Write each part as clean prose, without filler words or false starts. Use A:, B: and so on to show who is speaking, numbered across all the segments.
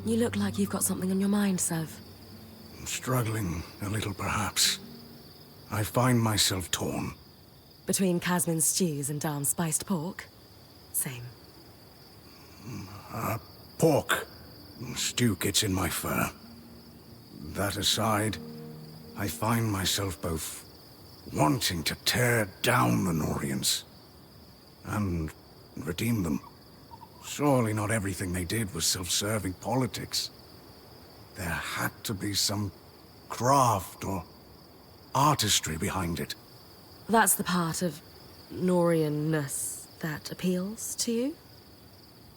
A: You look like you've got something on your mind, Sev.
B: Struggling a little, perhaps. I find myself torn.
A: Between Casmin's stews and Darm's spiced pork? Same.
B: Pork. Stew gets in my fur. That aside, I find myself both wanting to tear down the Norians and redeem them. Surely not everything they did was self-serving politics. There had to be some craft or artistry behind it.
A: That's the part of Norian-ness that appeals to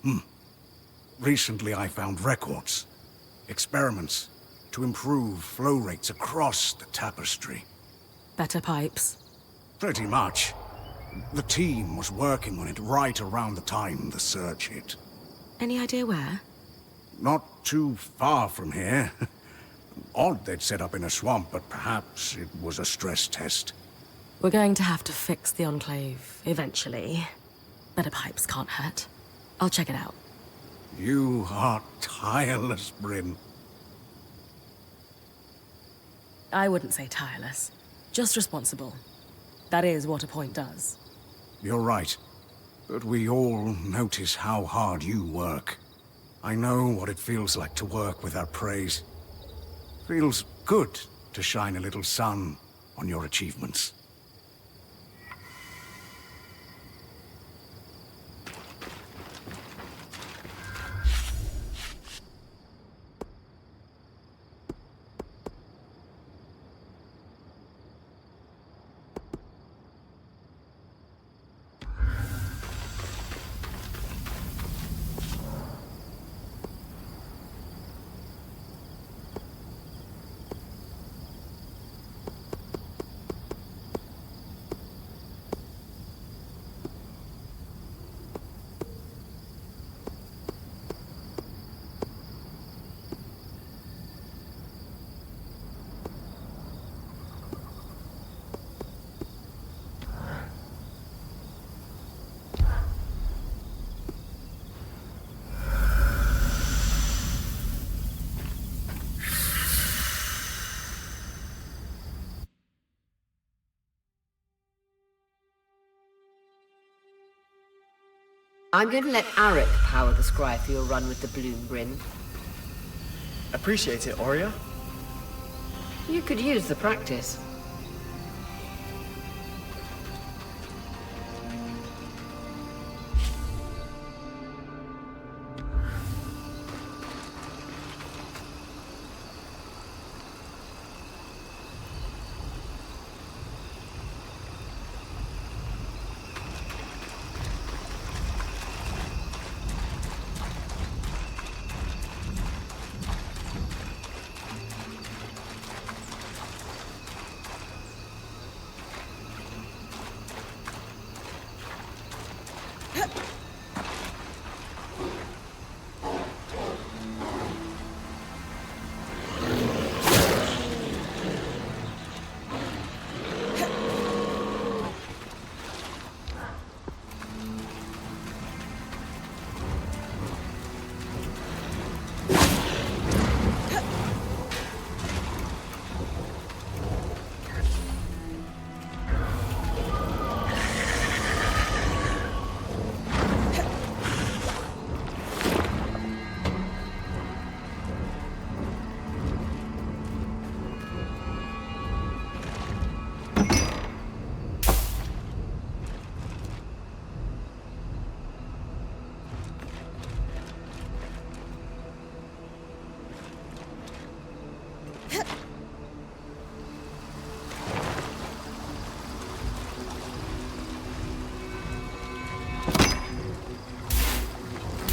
A: you?
B: Recently I found records, experiments, to improve flow rates across the tapestry.
A: Better pipes?
B: Pretty much. The team was working on it right around the time the surge hit.
A: Any idea where?
B: Not too far from here. Odd they'd set up in a swamp, but perhaps it was a stress test.
A: We're going to have to fix the Enclave, eventually. Better pipes can't hurt. I'll check it out.
B: You are tireless, Bryn.
A: I wouldn't say tireless. Just responsible. That is what a point does.
B: You're right. But we all notice how hard you work. I know what it feels like to work without praise. Feels good to shine a little sun on your achievements.
C: I'm going to let Arik power the scry for your run with the Bloom Bryn.
D: Appreciate it, Aurea.
C: You could use the practice.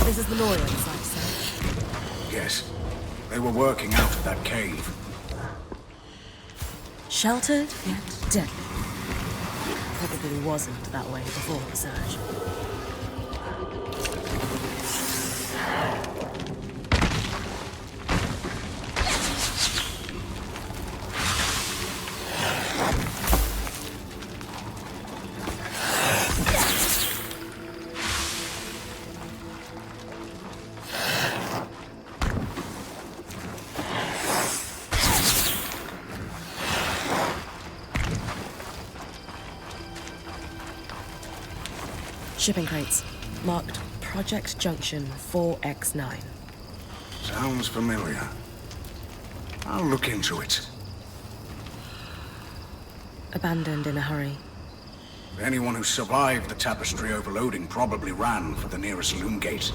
A: This is the Norians, I say.
B: Yes. They were working out of that cave.
A: Sheltered, yet deadly. Probably wasn't that way before the surge. Shipping crates. Marked Project Junction 4X9.
B: Sounds familiar. I'll look into it.
A: Abandoned in a hurry.
B: Anyone who survived the tapestry overloading probably ran for the nearest loom gate.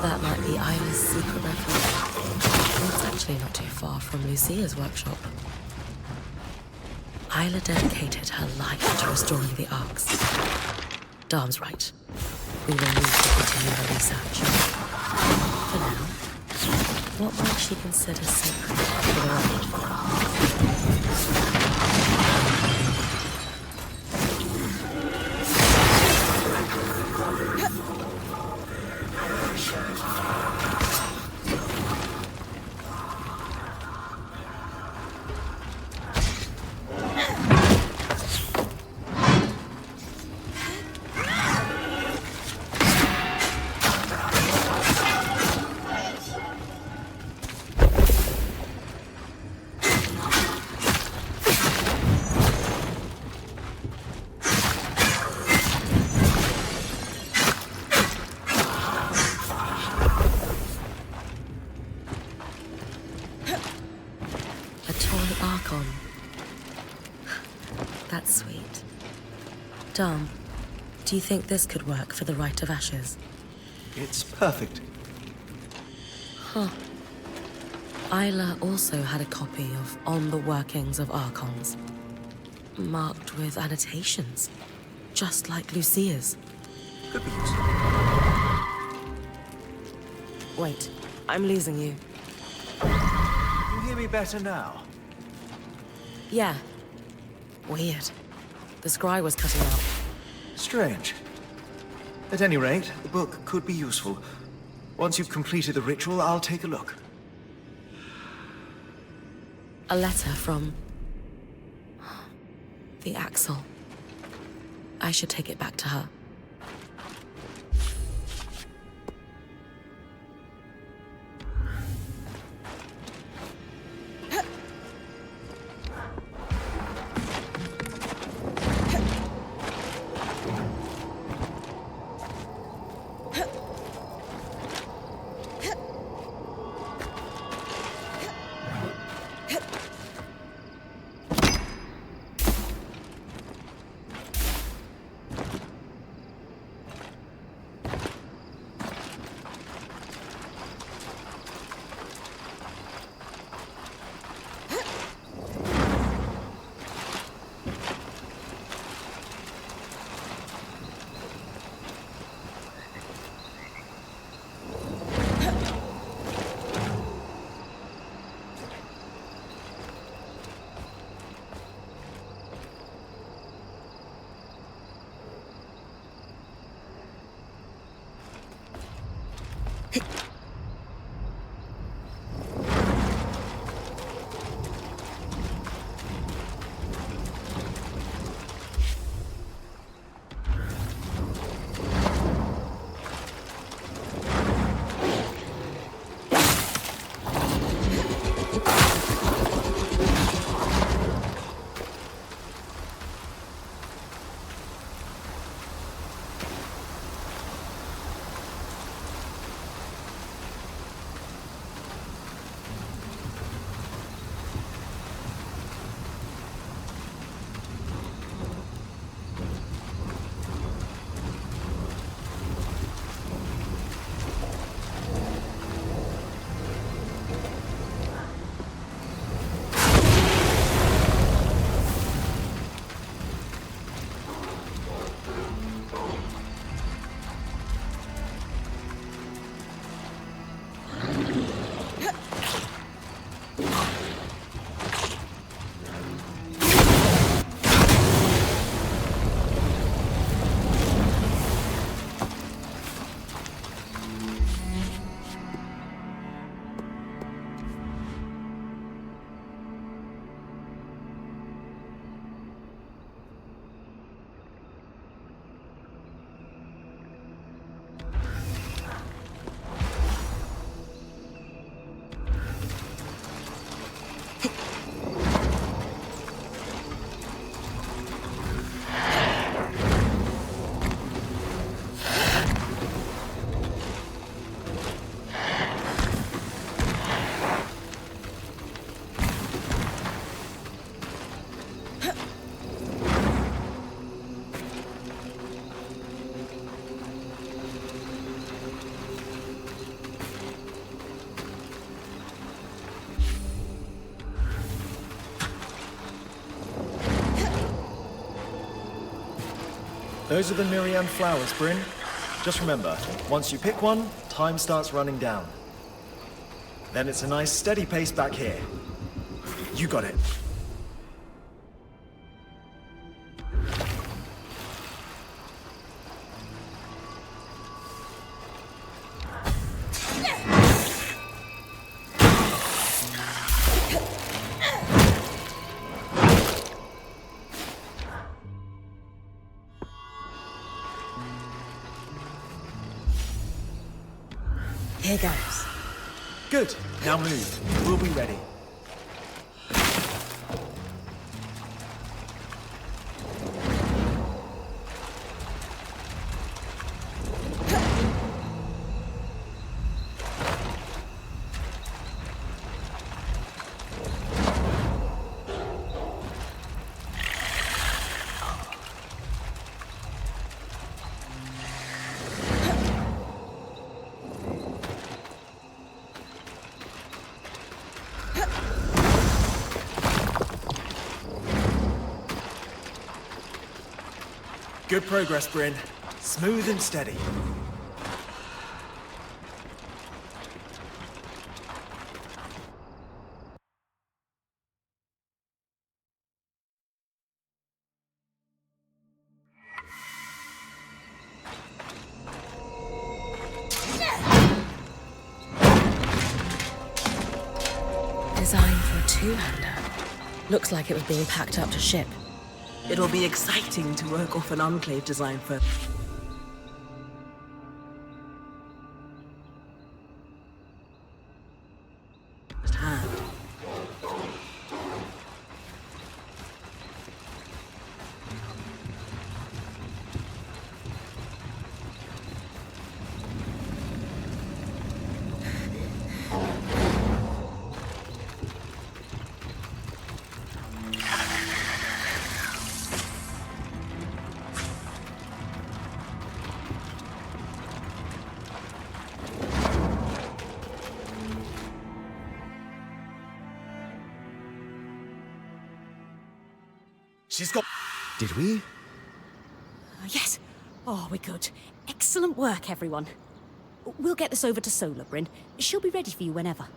A: That might be Isla's secret refuge. It's actually not too far from Lucia's workshop. Isla dedicated her life to restoring the Arks. Darm's right. We will need to continue her research. For now, what might she consider sacred for the right? That's sweet. Dom, do you think this could work for the Rite of Ashes?
D: It's perfect.
A: Isla also had a copy of On the Workings of Archons, marked with annotations, just like Lucia's.
D: Could be useful.
A: Wait, I'm losing you.
D: You hear me better now?
A: Yeah. Weird. The scry was cutting out.
D: Strange. At any rate, the book could be useful. Once you've completed the ritual, I'll take a look.
A: A letter from... the Axel. I should take it back to her.
D: Those are the Miriam flowers, Bryn. Just remember, once you pick one, time starts running down. Then it's a nice steady pace back here. You got it.
A: Here goes.
D: Good. Now move. We'll be ready. Good progress, Bryn. Smooth and steady.
A: Designed for a two-hander. Looks like it was being packed up to ship.
E: It'll be exciting to work off an Enclave design for... hand.
D: She's got... Did we?
F: Yes. Oh, we're good. Excellent work, everyone. We'll get this over to Solar, Bryn. She'll be ready for you whenever.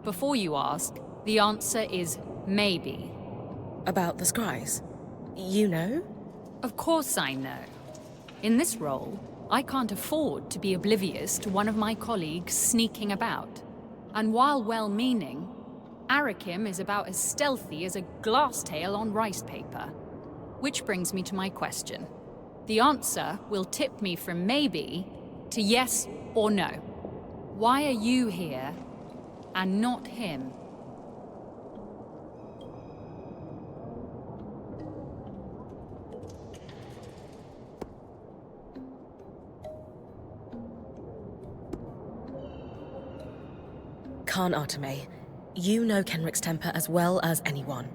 G: Before you ask, the answer is maybe.
A: About the scries? You know?
G: Of course I know. In this role, I can't afford to be oblivious to one of my colleagues sneaking about. And while well-meaning, Arakim is about as stealthy as a glass tail on rice paper. Which brings me to my question. The answer will tip me from maybe to yes or no. Why are you here and not him?
A: Khan Arteme, you know Kenrick's temper as well as anyone.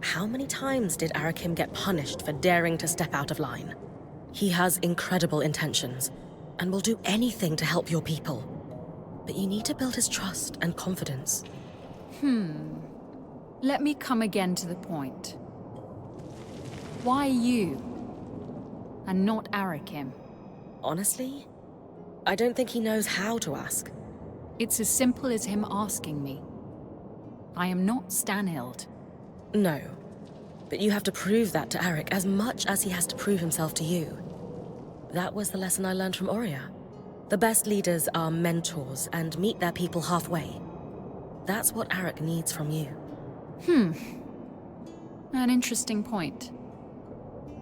A: How many times did Arakim get punished for daring to step out of line? He has incredible intentions, and will do anything to help your people. But you need to build his trust and confidence.
G: Let me come again to the point. Why you? And not Arakim?
A: Honestly, I don't think he knows how to ask.
G: It's as simple as him asking me. I am not Stanhild.
A: No, but you have to prove that to Eric as much as he has to prove himself to you. That was the lesson I learned from Oria. The best leaders are mentors and meet their people halfway. That's what Eric needs from you.
G: An interesting point.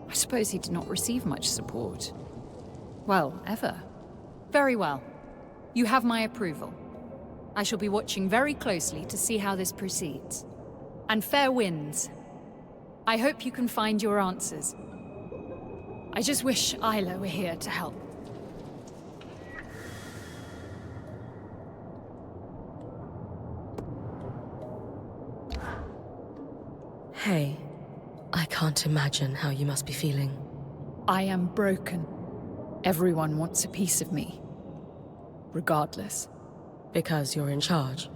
G: I suppose he did not receive much support. Well, ever. Very well. You have my approval. I shall be watching very closely to see how this proceeds. And fair winds. I hope you can find your answers. I just wish Isla were here to help.
A: Hey, I can't imagine how you must be feeling.
G: I am broken. Everyone wants a piece of me. Regardless.
A: Because you're in charge.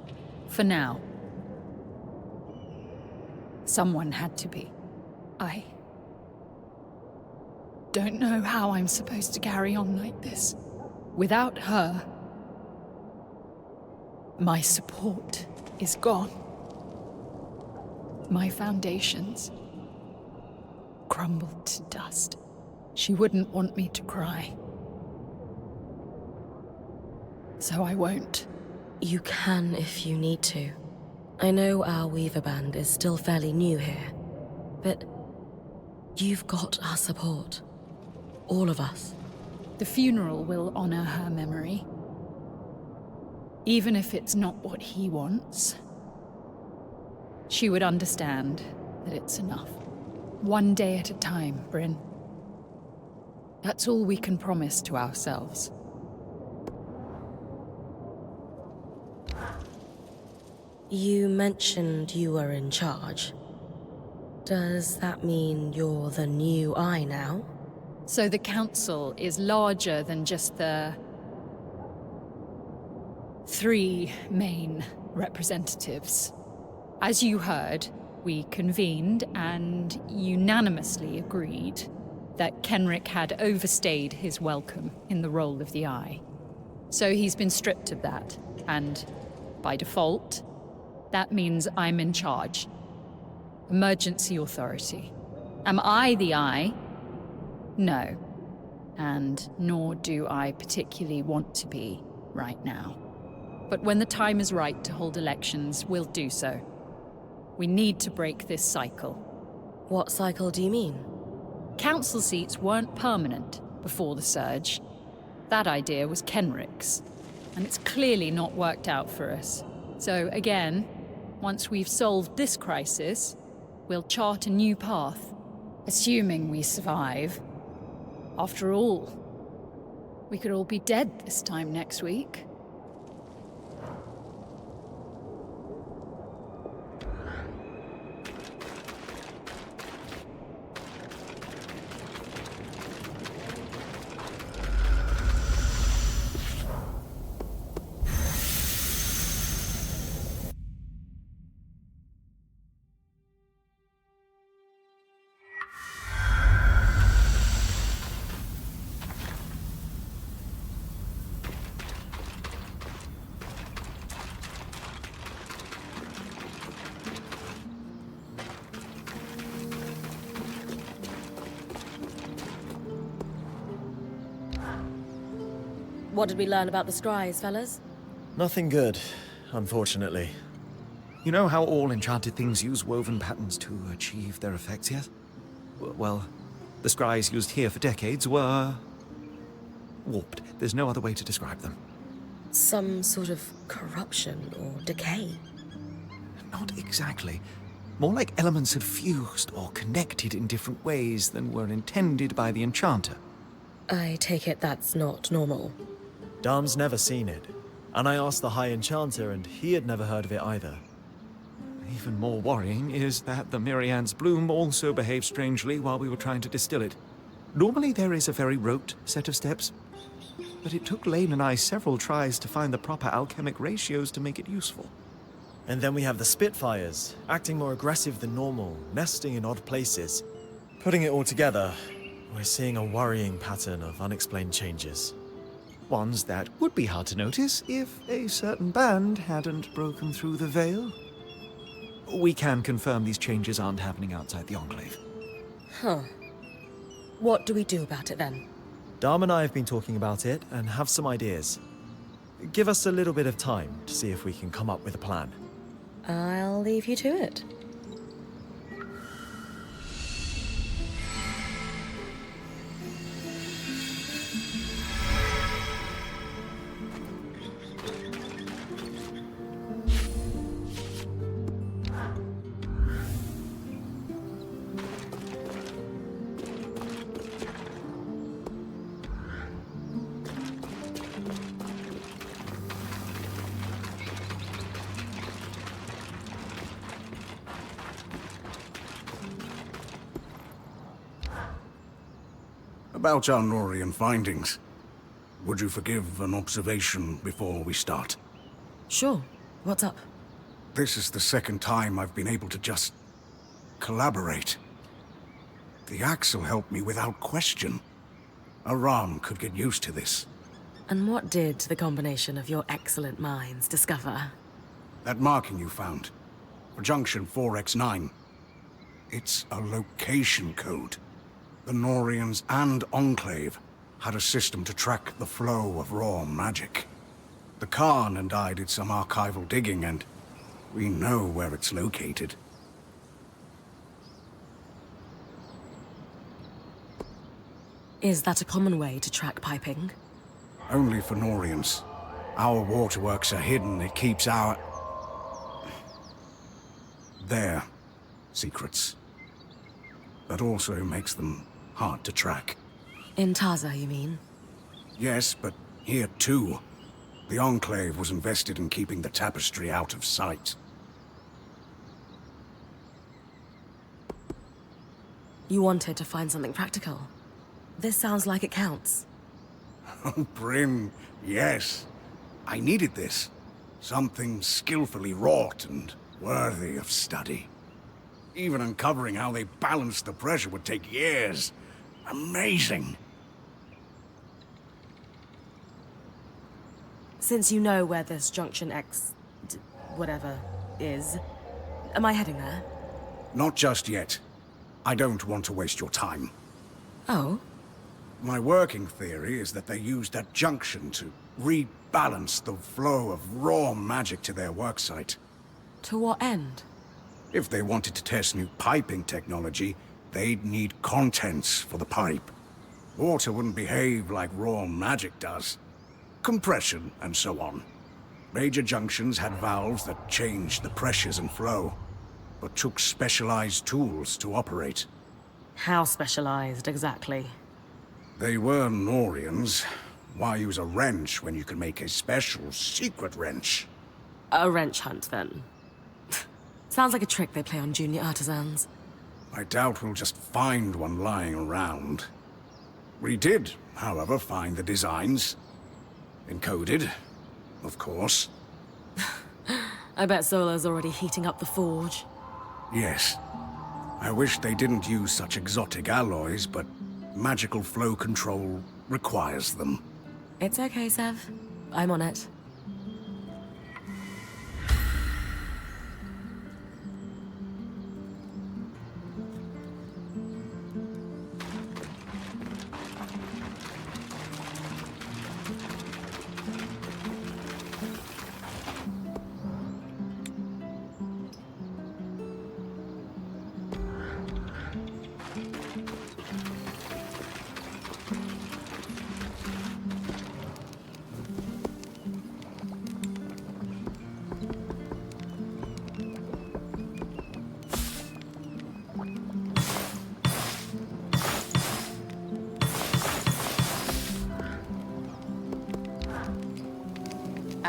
G: For now. Someone had to be. I don't know how I'm supposed to carry on like this. Without her, my support is gone. My foundations crumbled to dust. She wouldn't want me to cry. So I won't.
A: You can if you need to. I know our Weaver Band is still fairly new here, but you've got our support. All of us.
G: The funeral will honor her memory. Even if it's not what he wants. She would understand that it's enough. One day at a time, Bryn. That's all we can promise to ourselves.
A: You mentioned you were in charge. Does that mean you're the new Eye now?
G: So the council is larger than just the 3 main representatives. As you heard, we convened and unanimously agreed that Kenrick had overstayed his welcome in the role of the Eye. So he's been stripped of that, and by default, that means I'm in charge. Emergency authority. Am I the Eye? No. And nor do I particularly want to be right now. But when the time is right to hold elections, we'll do so. We need to break this cycle.
A: What cycle do you mean?
G: Council seats weren't permanent before the surge. That idea was Kenrick's, and it's clearly not worked out for us. So again, once we've solved this crisis, we'll chart a new path, assuming we survive. After all, we could all be dead this time next week.
A: What did we learn about the Scries, fellas?
H: Nothing good, unfortunately.
D: You know how all enchanted things use woven patterns to achieve their effects yet? Well, the scries used here for decades were warped. There's no other way to describe them.
A: Some sort of corruption or decay?
D: Not exactly. More like elements had fused or connected in different ways than were intended by the enchanter.
A: I take it that's not normal.
H: Dom's never seen it. And I asked the High Enchanter, and he had never heard of it either.
D: Even more worrying is that the Mirian's bloom also behaved strangely while we were trying to distill it. Normally there is a very rote set of steps, but it took Lane and I several tries to find the proper alchemic ratios to make it useful.
H: And then we have the Spitfires, acting more aggressive than normal, nesting in odd places. Putting it all together, we're seeing a worrying pattern of unexplained changes.
D: Ones that would be hard to notice if a certain band hadn't broken through the veil. We can confirm these changes aren't happening outside the Enclave.
A: Huh. What do we do about it then?
H: Dom and I have been talking about it and have some ideas. Give us a little bit of time to see if we can come up with a plan.
A: I'll leave you to it.
B: About our Norian findings, would you forgive an observation before we start?
A: Sure. What's up?
B: This is the second time I've been able to just collaborate. The Axle helped me without question. Aram could get used to this.
A: And what did the combination of your excellent minds discover?
B: That marking you found, for Junction 4X9, it's a location code. The Norians and Enclave had a system to track the flow of raw magic. The Khan and I did some archival digging, and we know where it's located.
A: Is that a common way to track piping?
B: Only for Norians. Our waterworks are hidden. It keeps their secrets. That also makes them hard to track.
A: In Taza, you mean?
B: Yes, but here too. The Enclave was invested in keeping the tapestry out of sight.
A: You wanted to find something practical. This sounds like it counts.
B: Oh, Bryn, yes. I needed this. Something skillfully wrought and worthy of study. Even uncovering how they balanced the pressure would take years. Amazing.
A: Since you know where this Junction X... whatever is, am I heading there?
B: Not just yet. I don't want to waste your time.
A: Oh?
B: My working theory is that they used that junction to rebalance the flow of raw magic to their worksite.
A: To what end?
B: If they wanted to test new piping technology, they'd need contents for the pipe. Water wouldn't behave like raw magic does. Compression and so on. Major junctions had valves that changed the pressures and flow, but took specialized tools to operate.
A: How specialized, exactly?
B: They were Norians. Why use a wrench when you can make a special secret wrench?
A: A wrench hunt, then. Sounds like a trick they play on junior artisans.
B: I doubt we'll just find one lying around. We did, however, find the designs. Encoded, of course.
A: I bet Solo's already heating up the forge.
B: Yes. I wish they didn't use such exotic alloys, but magical flow control requires them.
A: It's okay, Sev. I'm on it.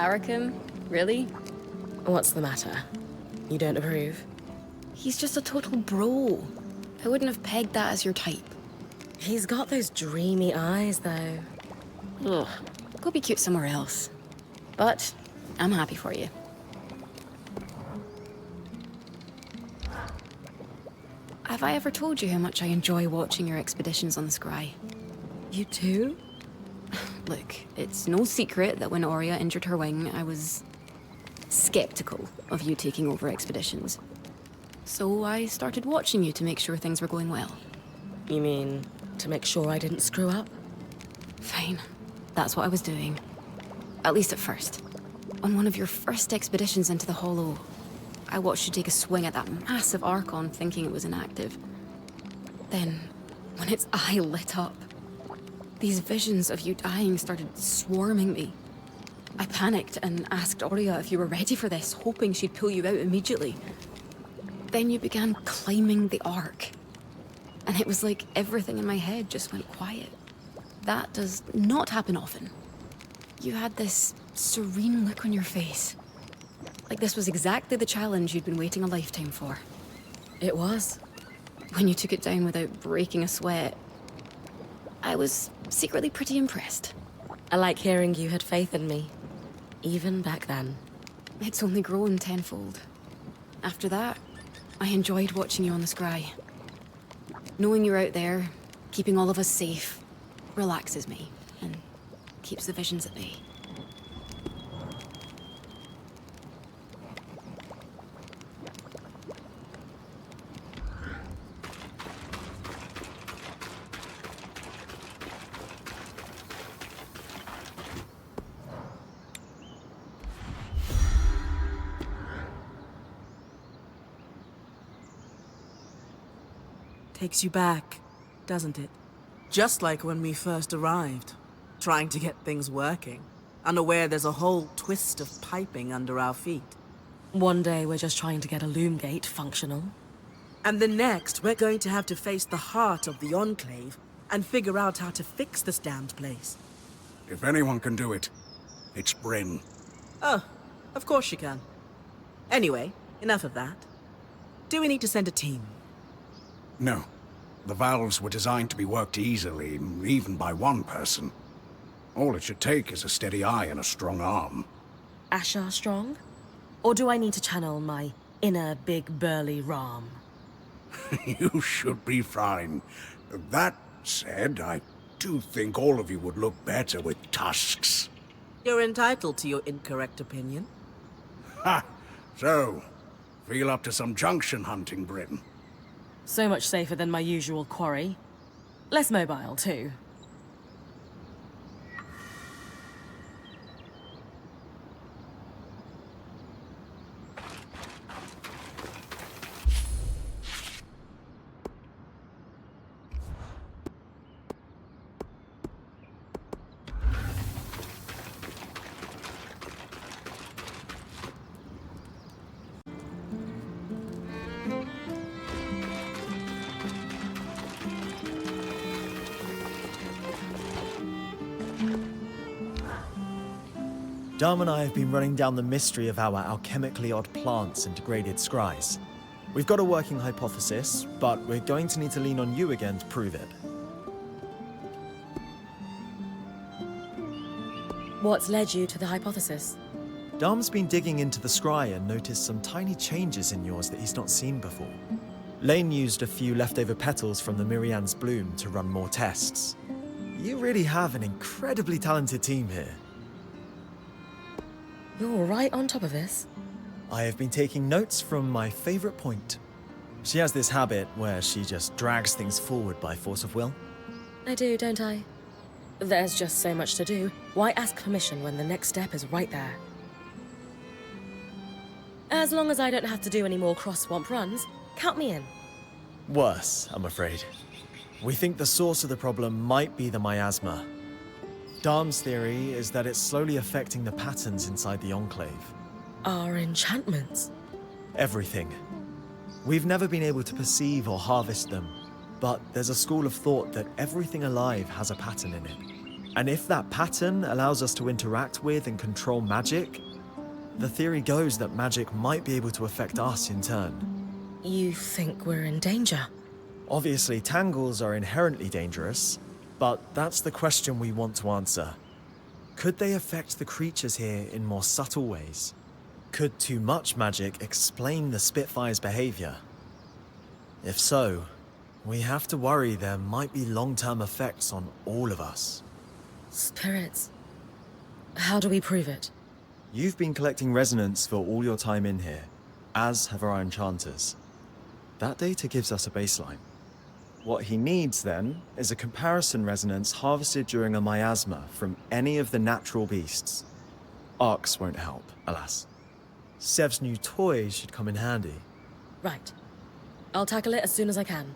I: Arakim? Really?
A: What's the matter? You don't approve?
I: He's just a total bro. I wouldn't have pegged that as your type.
A: He's got those dreamy eyes, though.
I: Ugh. Go be cute somewhere else. But I'm happy for you. Have I ever told you how much I enjoy watching your expeditions on the Scry?
A: You too?
I: Look, it's no secret that when Aurea injured her wing, I was skeptical of you taking over expeditions. So I started watching you to make sure things were going well.
A: You mean to make sure I didn't screw up?
I: Fine. That's what I was doing. At least at first. On one of your first expeditions into the Hollow, I watched you take a swing at that massive Archon thinking it was inactive. Then, when its eye lit up, these visions of you dying started swarming me. I panicked and asked Aurea if you were ready for this, hoping she'd pull you out immediately. Then you began climbing the Ark. And it was like everything in my head just went quiet. That does not happen often. You had this serene look on your face. Like this was exactly the challenge you'd been waiting a lifetime for.
A: It was.
I: When you took it down without breaking a sweat, I was secretly pretty impressed.
A: I like hearing you had faith in me. Even back then.
I: It's only grown tenfold. After that, I enjoyed watching you on the Scry. Knowing you're out there, keeping all of us safe, relaxes me and keeps the visions at bay.
E: Takes you back, doesn't it? Just like when we first arrived, trying to get things working, unaware there's a whole twist of piping under our feet.
A: One day we're just trying to get a loom gate functional.
E: And the next, we're going to have to face the heart of the Enclave and figure out how to fix this damned place.
B: If anyone can do it, it's Bryn.
E: Oh, of course you can. Anyway, enough of that. Do we need to send a team?
B: No. The valves were designed to be worked easily, even by one person. All it should take is a steady eye and a strong arm.
A: Ashar strong? Or do I need to channel my inner big burly Ram?
B: You should be fine. That said, I do think all of you would look better with tusks.
E: You're entitled to your incorrect opinion.
B: Ha! So, feel up to some junction hunting, Bryn.
A: So much safer than my usual quarry. Less mobile, too.
H: Dom and I have been running down the mystery of our alchemically odd plants and degraded scries. We've got a working hypothesis, but we're going to need to lean on you again to prove it.
A: What's led you to the hypothesis?
H: Dom's been digging into the scry and noticed some tiny changes in yours that he's not seen before. Lane used a few leftover petals from the Mirian's bloom to run more tests. You really have an incredibly talented team here.
A: You're right on top of this.
H: I have been taking notes from my favorite point. She has this habit where she just drags things forward by force of will.
A: I do, don't I? There's just so much to do. Why ask permission when the next step is right there? As long as I don't have to do any more cross-swamp runs, count me in.
H: Worse, I'm afraid. We think the source of the problem might be the miasma. Darm's theory is that it's slowly affecting the patterns inside the Enclave.
A: Our enchantments?
H: Everything. We've never been able to perceive or harvest them, but there's a school of thought that everything alive has a pattern in it. And if that pattern allows us to interact with and control magic, the theory goes that magic might be able to affect us in turn.
A: You think we're in danger?
H: Obviously, tangles are inherently dangerous, but that's the question we want to answer. Could they affect the creatures here in more subtle ways? Could too much magic explain the Spitfire's behavior? If so, we have to worry there might be long-term effects on all of us.
A: Spirits. How do we prove it?
H: You've been collecting resonance for all your time in here, as have our enchanters. That data gives us a baseline. What he needs, then, is a comparison resonance harvested during a miasma from any of the natural beasts. Arcs won't help, alas. Sev's new toy should come in handy.
A: Right. I'll tackle it as soon as I can.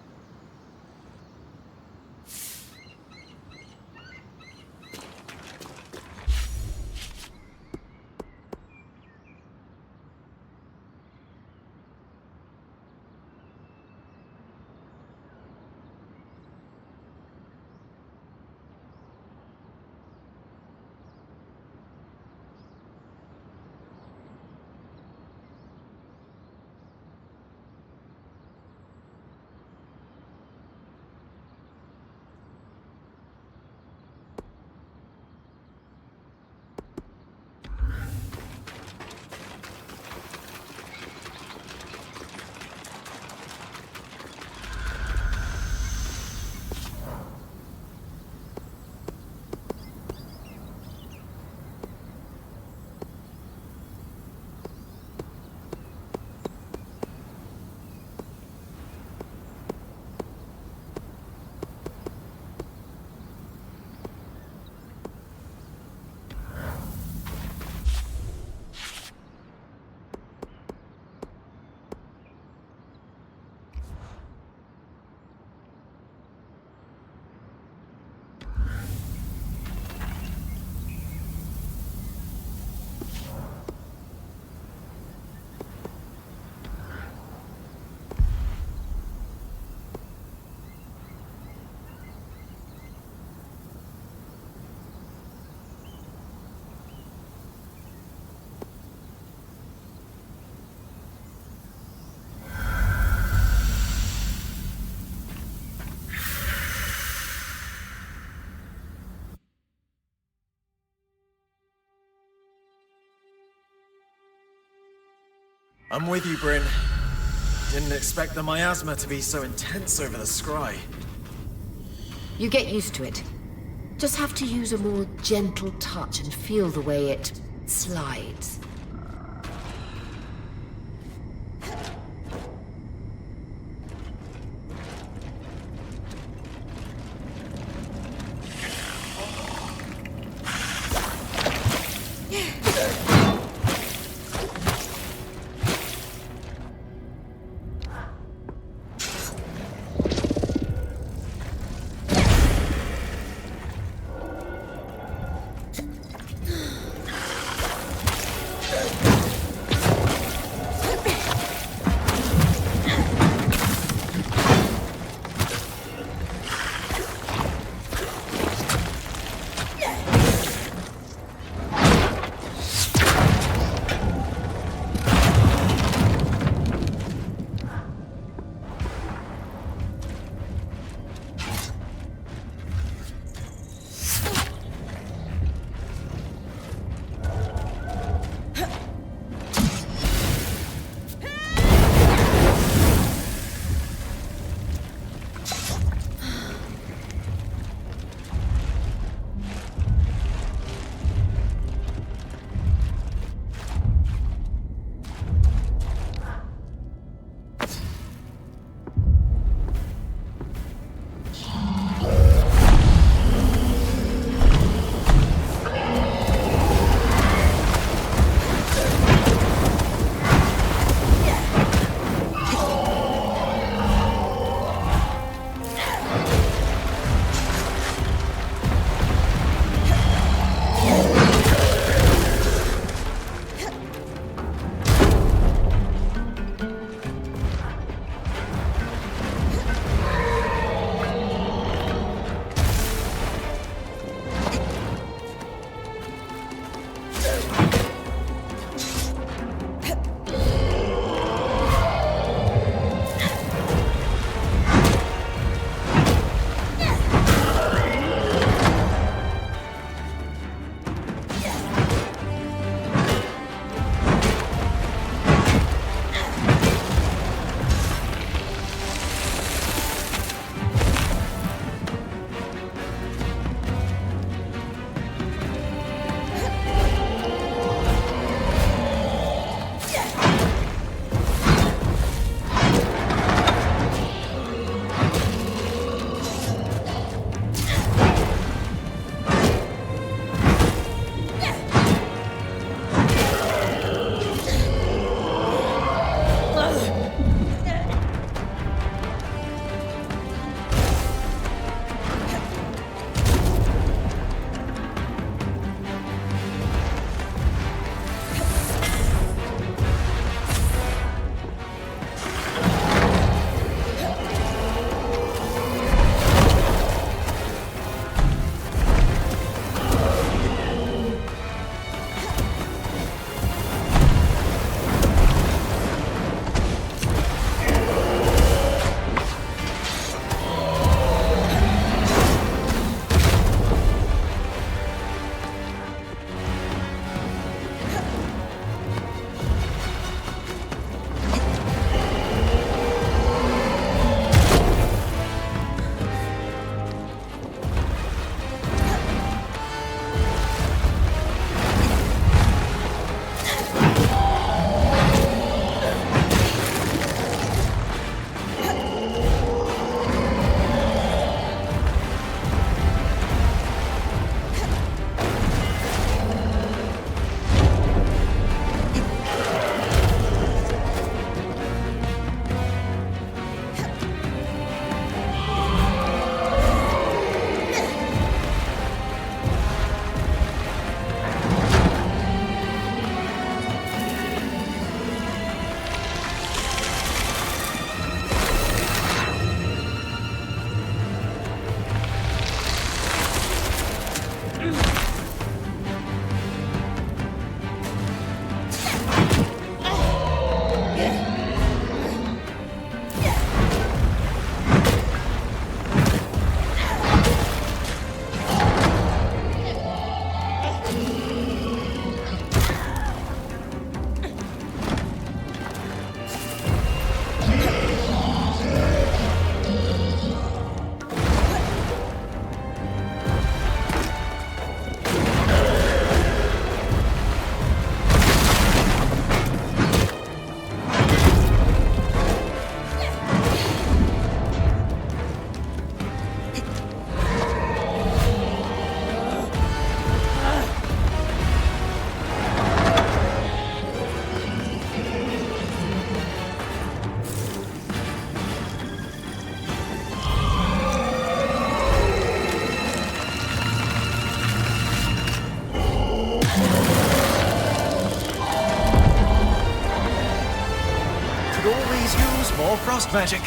H: I'm with you, Bryn. Didn't expect the miasma to be so intense over the scry.
C: You get used to it. Just have to use a more gentle touch and feel the way it slides.
D: always use more frost magic.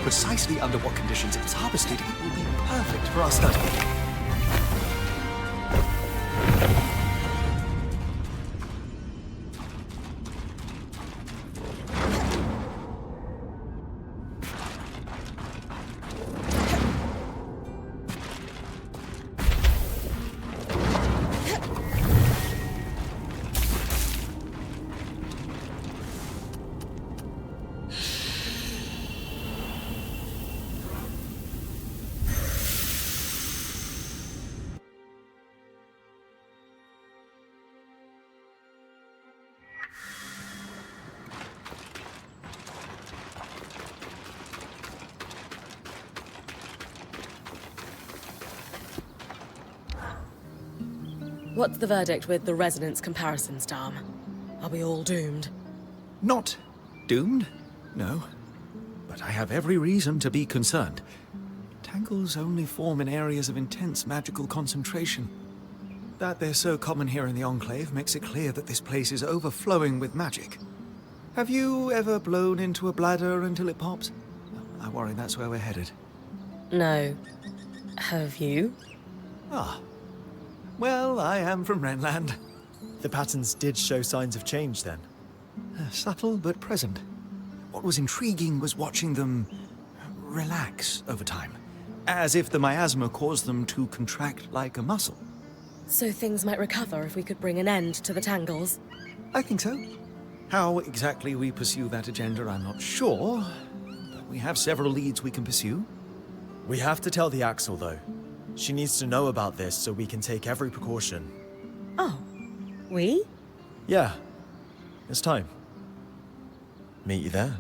D: precisely under what conditions it was harvested, it will be perfect for our study.
A: What's the verdict with the resonance comparisons, Dom? Are we all doomed?
D: Not doomed, no. But I have every reason to be concerned. Tangles only form in areas of intense magical concentration. That they're so common here in the Enclave makes it clear that this place is overflowing with magic. Have you ever blown into a bladder until it pops? I worry that's where we're headed.
A: No. Have you?
D: Ah. Well, I am from Renland.
H: The patterns did show signs of change then.
D: Subtle but present. What was intriguing was watching them relax over time, as if the miasma caused them to contract like a muscle.
A: So things might recover if we could bring an end to the tangles?
D: I think so. How exactly we pursue that agenda, I'm not sure, but we have several leads we can pursue.
H: We have to tell the Axel, though. She needs to know about this so we can take every precaution.
A: Oh. We?
H: Yeah. It's time. Meet you there.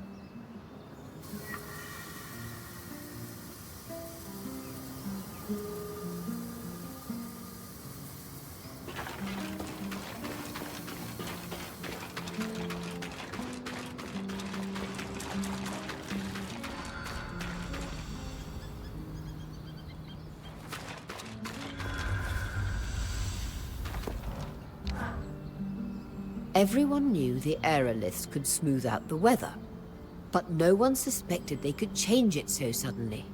C: Everyone knew the aeroliths could smooth out the weather, but no one suspected they could change it so suddenly.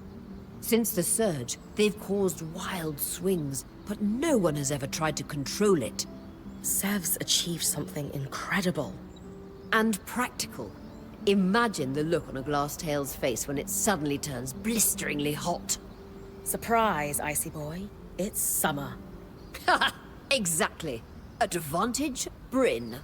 C: Since the surge, they've caused wild swings, but no one has ever tried to control it.
A: Sev's achieved something incredible.
C: And practical. Imagine the look on a glass tail's face when it suddenly turns blisteringly hot.
A: Surprise, Icy Boy. It's summer.
C: Haha, exactly. Advantage, Bryn.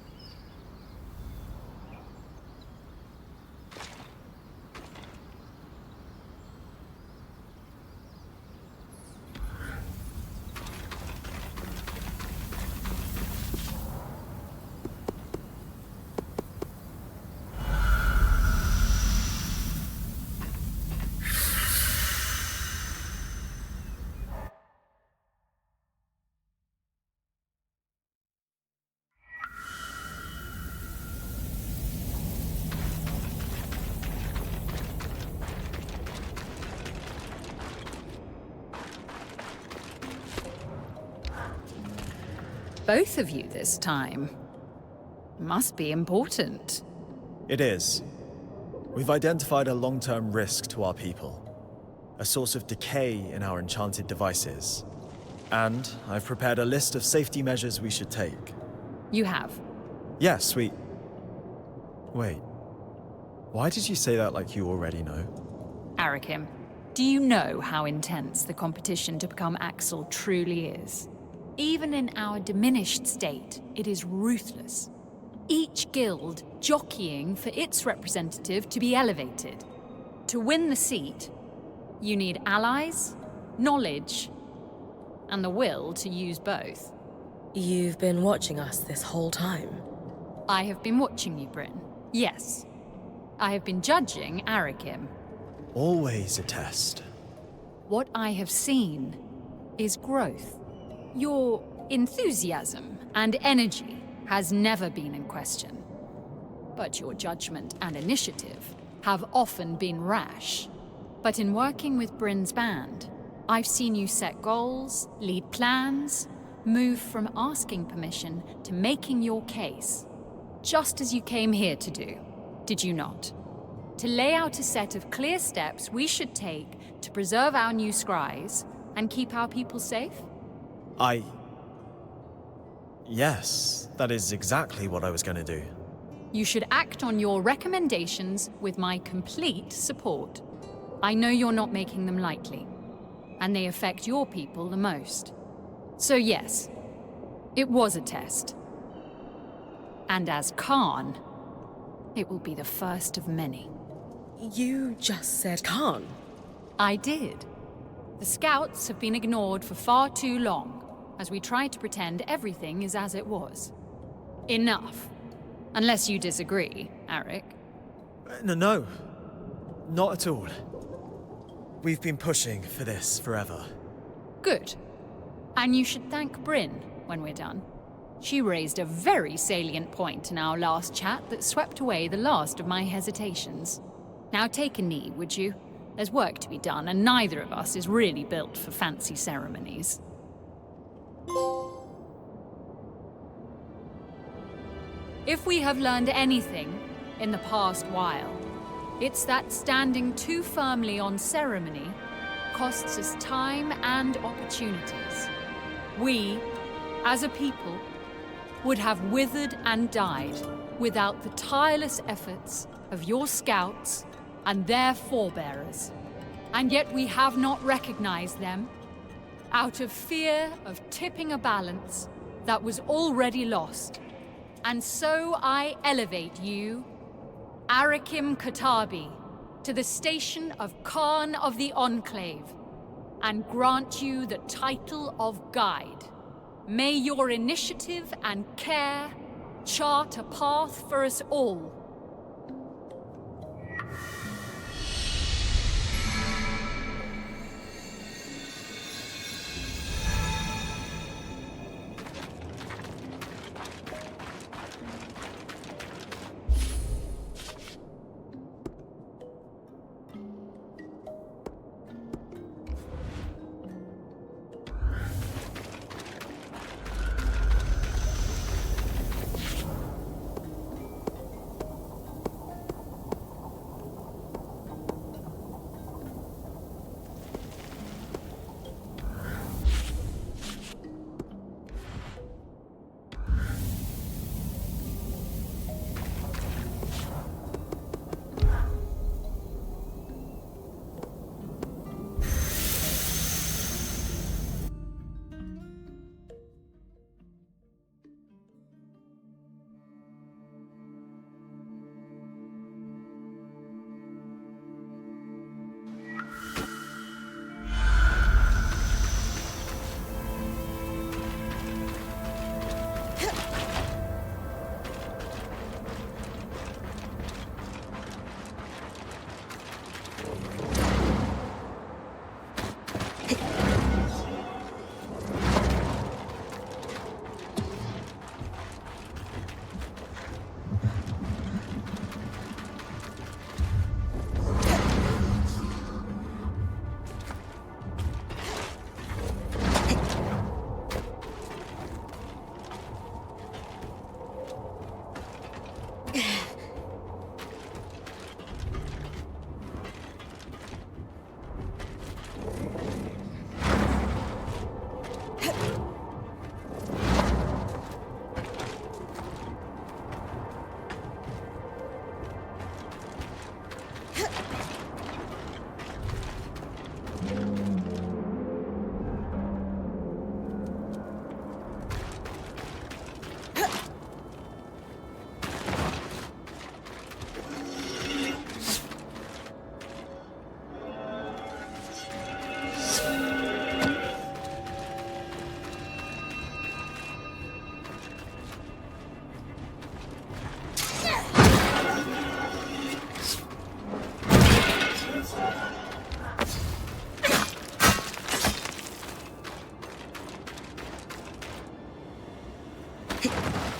G: Both of you this time. Must be important.
H: It is. We've identified a long-term risk to our people. A source of decay in our enchanted devices. And I've prepared a list of safety measures we should take.
G: You have.
H: Yes, we... Wait. Why did you say that like you already know?
G: Arakim, do you know how intense the competition to become Axel truly is? Even in our diminished state, it is ruthless. Each guild jockeying for its representative to be elevated. To win the seat, you need allies, knowledge, and the will to use both.
A: You've been watching us this whole time.
G: I have been watching you, Bryn. Yes. I have been judging Arakim.
H: Always a test.
G: What I have seen is growth. Your enthusiasm and energy has never been in question. But your judgment and initiative have often been rash. But in working with Bryn's band, I've seen you set goals, lead plans, move from asking permission to making your case. Just as you came here to do, did you not? to lay out a set of clear steps we should take to preserve our new scries and keep our people safe?
H: Yes, that is exactly what I was going to do.
G: You should act on your recommendations with my complete support. I know you're not making them lightly, and they affect your people the most. So yes, it was a test. And as Khan, it will be the first of many.
A: You just said Khan.
G: I did. The scouts have been ignored for far too long, as we try to pretend everything is as it was. Enough. Unless you disagree, Arik.
H: No, not at all. We've been pushing for this forever.
G: Good. And you should thank Bryn when we're done. She raised a very salient point in our last chat that swept away the last of my hesitations. Now take a knee, would you? There's work to be done, and neither of us is really built for fancy ceremonies. If we have learned anything in the past while, it's that standing too firmly on ceremony costs us time and opportunities. We, as a people, would have withered and died without the tireless efforts of your scouts and their forebearers. And yet we have not recognized them out of fear of tipping a balance that was already lost. And so I elevate you, Arakim Katabi, to the station of Khan of the Enclave, and grant you the title of Guide. May your initiative and care chart a path for us all.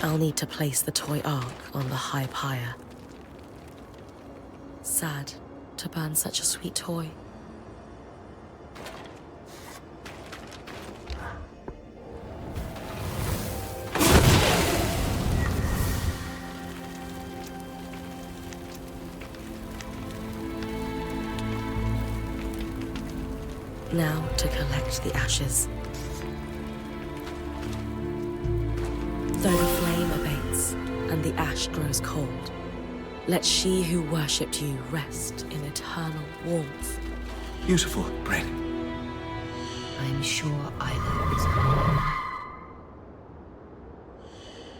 A: I'll need to place the toy ark on the high pyre. Sad to burn such a sweet toy. Now to collect the ashes. Though the flame abates and the ash grows cold, let she who worshipped you rest in eternal warmth.
B: Beautiful, Bryn.
C: I'm sure I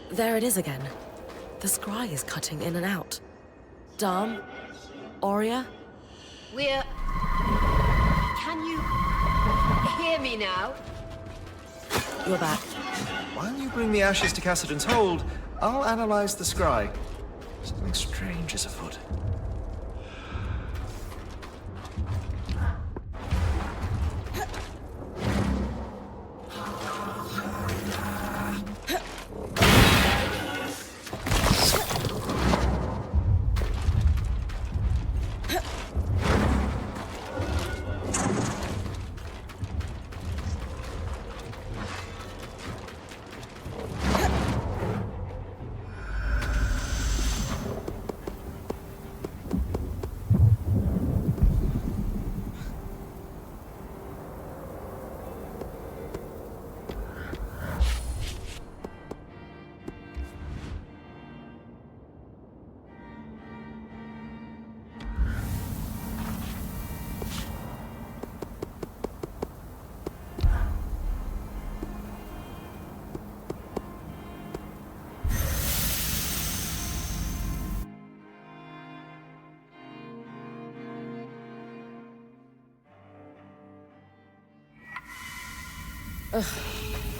C: won't.
A: There it is again. The scry is cutting in and out. Dam? Aurea?
C: We're... Can you... hear me now?
A: You're back.
D: While you bring the ashes to Cassidon's hold, I'll analyze the scry. Something strange is afoot.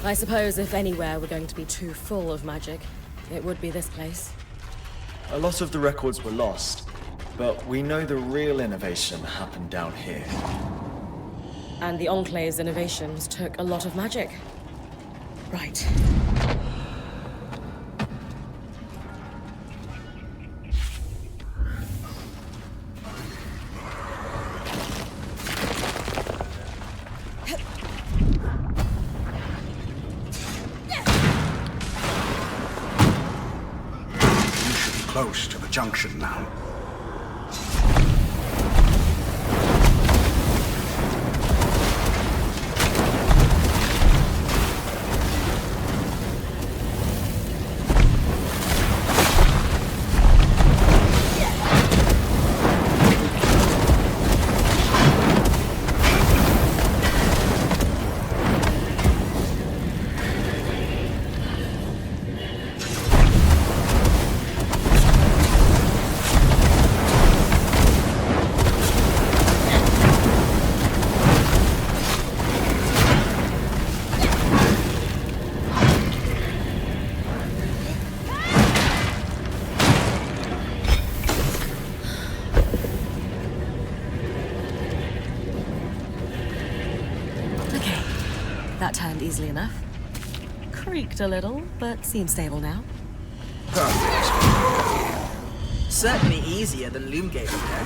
A: I suppose if anywhere we're going to be too full of magic, it would be this place.
H: A lot of the records were lost, but we know the real innovation happened down here.
A: And the Enclave's innovations took a lot of magic. Right.
B: Close to the junction now.
A: That turned easily enough. Creaked a little, but seems stable now.
E: Certainly easier than Loomgate, okay?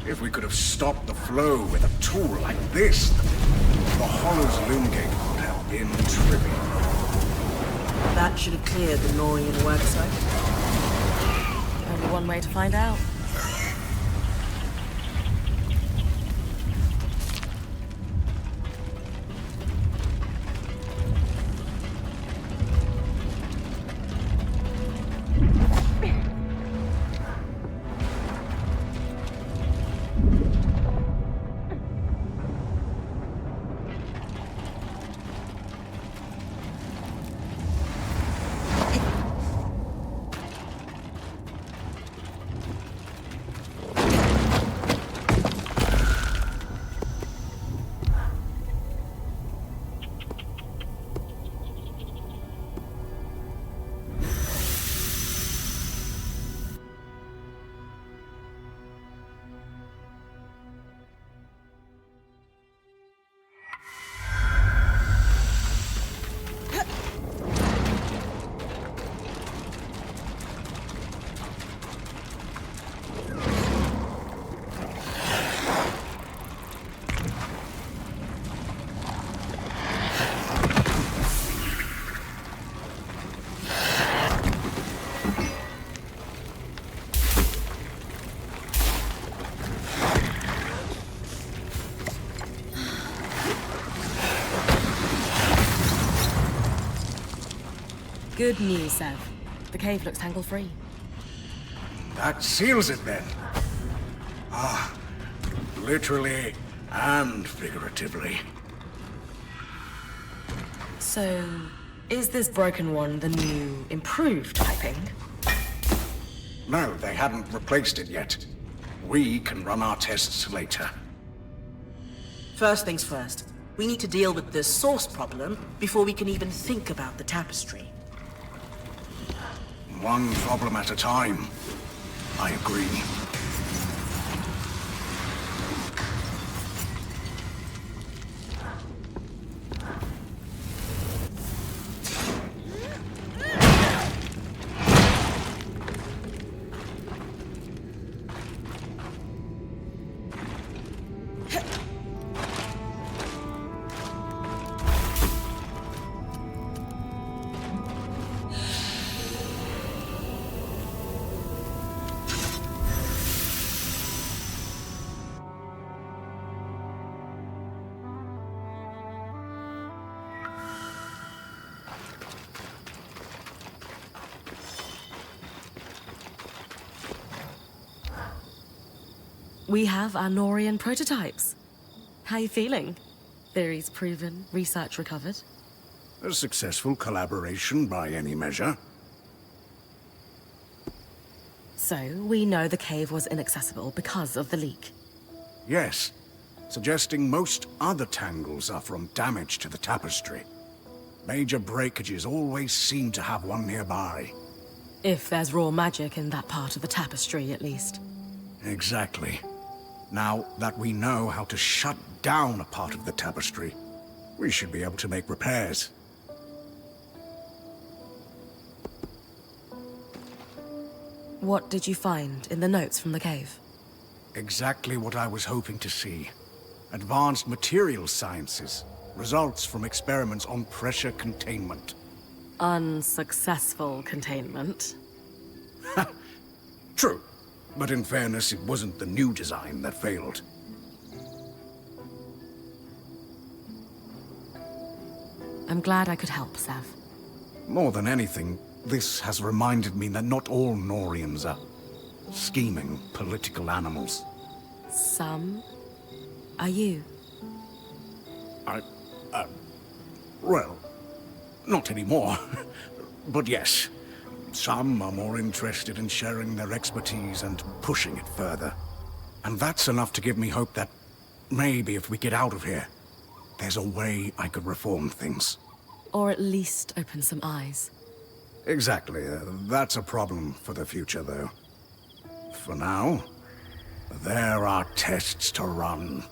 B: If we could have stopped the flow with a tool like this, the Hollow's Loomgate would have been trivial.
E: That should have cleared the Norian worksite.
A: Only one way to find out. Good news, Sev. The cave looks tangle-free.
B: That seals it then. Ah, literally and figuratively.
A: So, is this broken one the new, improved piping?
B: No, they hadn't replaced it yet. We can run our tests later.
E: First things first. We need to deal with the source problem before we can even think about the tapestry.
B: One problem at a time. I agree.
A: We have our Norian prototypes. How you feeling? Theories proven, research recovered.
B: A successful collaboration by any measure.
A: So, we know the cave was inaccessible because of the leak.
B: Yes, suggesting most other tangles are from damage to the tapestry. Major breakages always seem to have one nearby.
A: If there's raw magic in that part of the tapestry, at least.
B: Exactly. Now that we know how to shut down a part of the tapestry, we should be able to make repairs.
A: What did you find in the notes from the cave?
B: Exactly what I was hoping to see. Advanced material sciences. Results from experiments on pressure containment.
A: Unsuccessful containment.
B: True. But in fairness, it wasn't the new design that failed.
A: I'm glad I could help, Sev.
B: More than anything, this has reminded me that not all Norians are scheming political animals.
A: Some are you.
B: Well, not anymore. But yes, some are more interested in sharing their expertise and pushing it further. And that's enough to give me hope that maybe if we get out of here, there's a way I could reform things.
A: Or at least open some eyes.
B: Exactly. That's a problem for the future, though. For now, there are tests to run.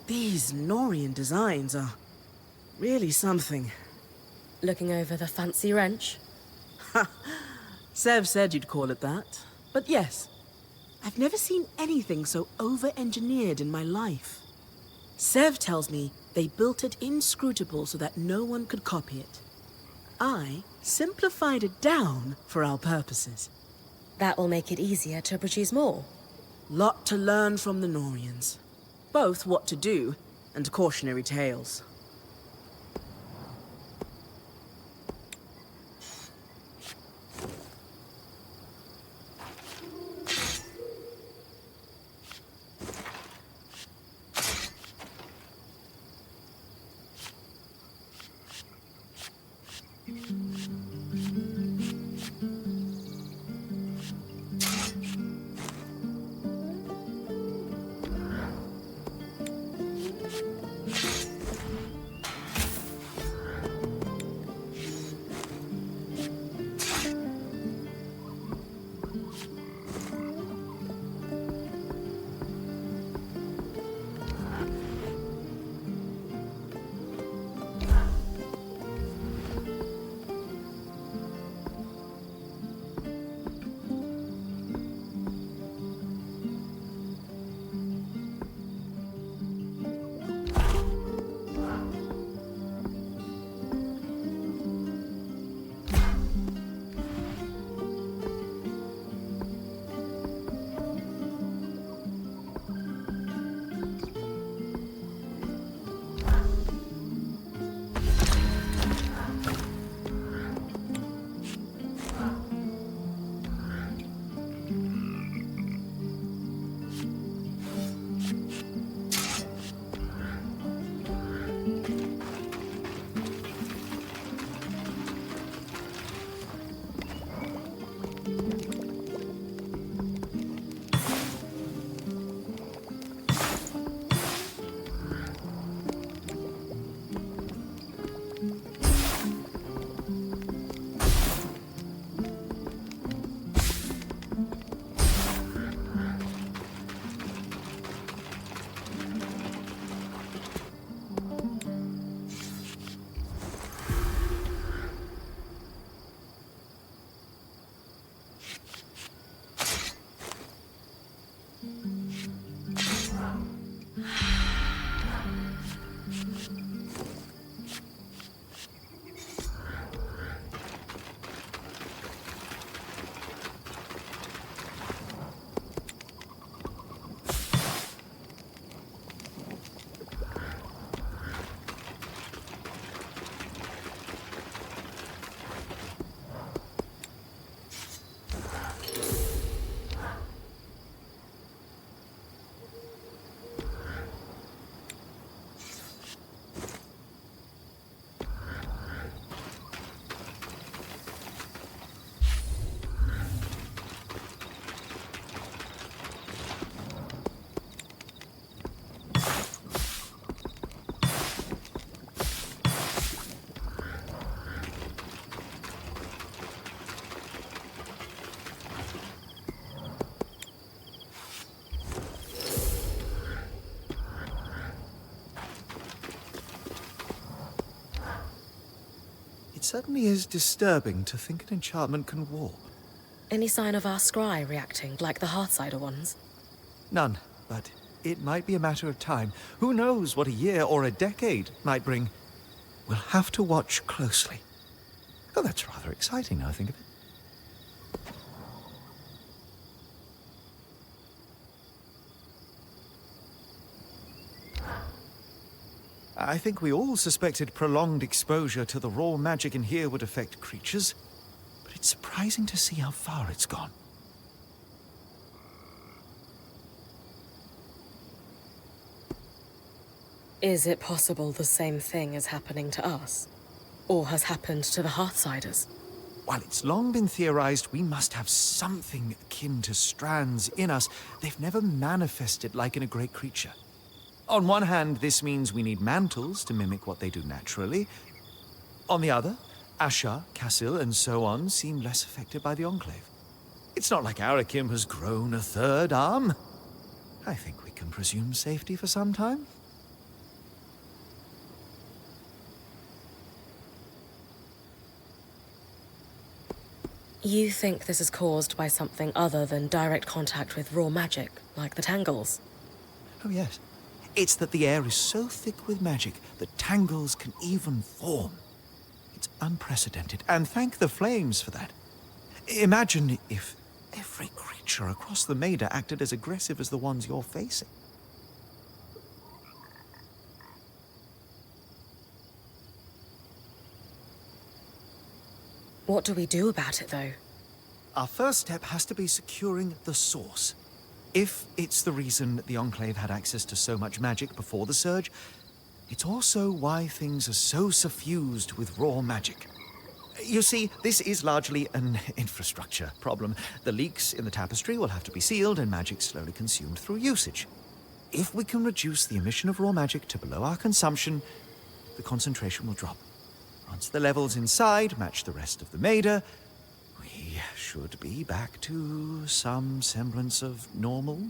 E: These Norian designs are really something.
A: Looking over the fancy wrench?
E: Sev said you'd call it that. But yes, I've never seen anything so over-engineered in my life. Sev tells me they built it inscrutable so that no one could copy it. I simplified it down for our purposes.
A: That will make it easier to produce more.
E: Lot to learn from the Norians. Both what to do and cautionary tales.
D: certainly is disturbing to think an enchantment can warp.
A: Any sign of our scry reacting like the Heartsider ones?
D: None, but it might be a matter of time. Who knows what a year or a decade might bring? We'll have to watch closely. Oh, that's rather exciting now I think of it. I think we all suspected prolonged exposure to the raw magic in here would affect creatures, but it's surprising to see how far it's gone.
A: Is it possible the same thing is happening to us? Or has happened to the Heartsiders?
D: While it's long been theorized we must have something akin to strands in us, they've never manifested like in a great creature. On one hand, this means we need mantles to mimic what they do naturally. On the other, Asha, Cassil, and so on seem less affected by the Enclave. It's not like Arakim has grown a third arm. I think we can presume safety for some time.
A: You think this is caused by something other than direct contact with raw magic, like the tangles?
D: Oh yes. It's that the air is so thick with magic that tangles can even form. It's unprecedented, and thank the flames for that. Imagine if every creature across the Maida acted as aggressive as the ones you're facing.
A: What do we do about it, though?
D: Our first step has to be securing the source. If it's the reason the Enclave had access to so much magic before the Surge, it's also why things are so suffused with raw magic. You see, this is largely an infrastructure problem. The leaks in the tapestry will have to be sealed and magic slowly consumed through usage. If we can reduce the emission of raw magic to below our consumption, the concentration will drop. Once the levels inside match the rest of the Maida, we should be back to some semblance of normal.